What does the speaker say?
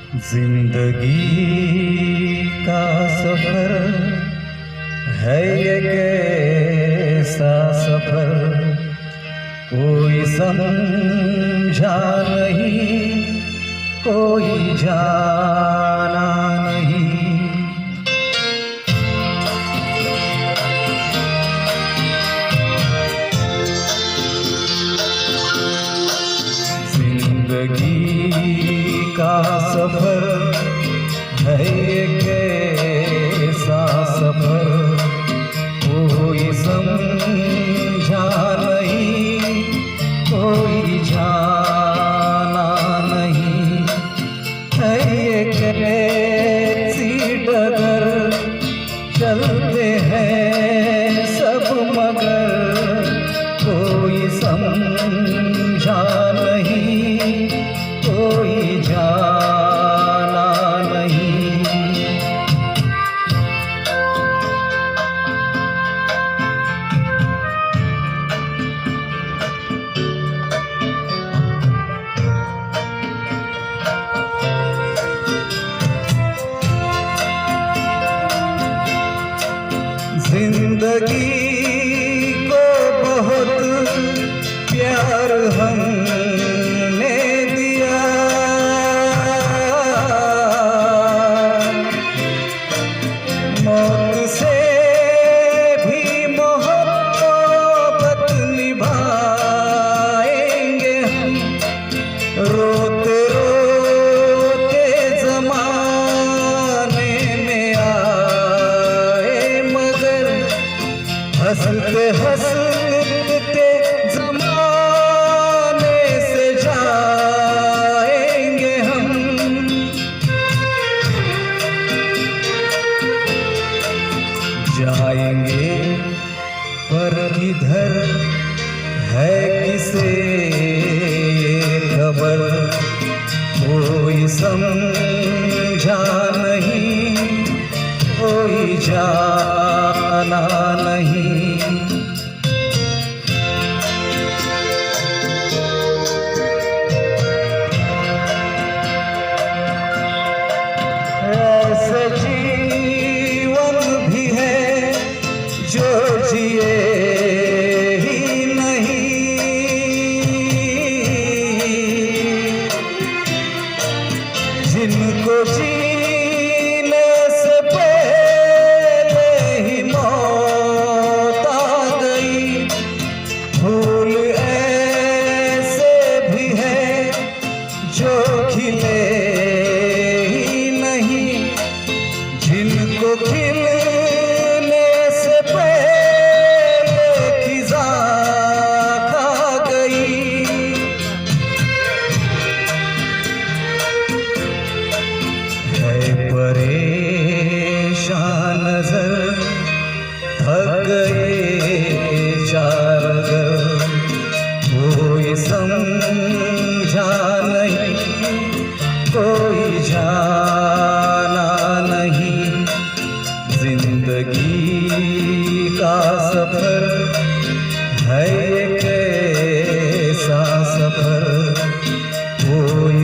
जिंदगी का सफर है ये कैसा सफर, कोई समझा नहीं, कोई जाना नहीं। जिंदगी का सफर है ये कैसा सफर, कोई समझा नहीं, कोई जाना नहीं। है ये कैसी डगर, चलते हैं सब मगर, कोई समझा नहीं, कोई जाना नहीं। जिंदगी को बहुत प्यार हमने दिया, मौत से भी मोहब्बत निभाएंगे हम। रोते रोते ज़माने में आए, मगर हंसते हंसते ज़माने से जाएंगे हम। जाएंगे पर किधर है किसे खबर, कोई समझा नहीं, कोई जाना नहीं। ऐसे जीवन भी है जो जिए ही नहीं, जिनको जीने से पहले ही मौत आ गई। फूल ऐसे भी है जो खिले ही नहीं, जिनको खिलने से पहले खिज़ां खा गई। है परेशान नजर, थक गए चार घर, कोई समझा नहीं, कोई जाना नहीं। जिंदगी का सफर है ये कैसा सफर, कोई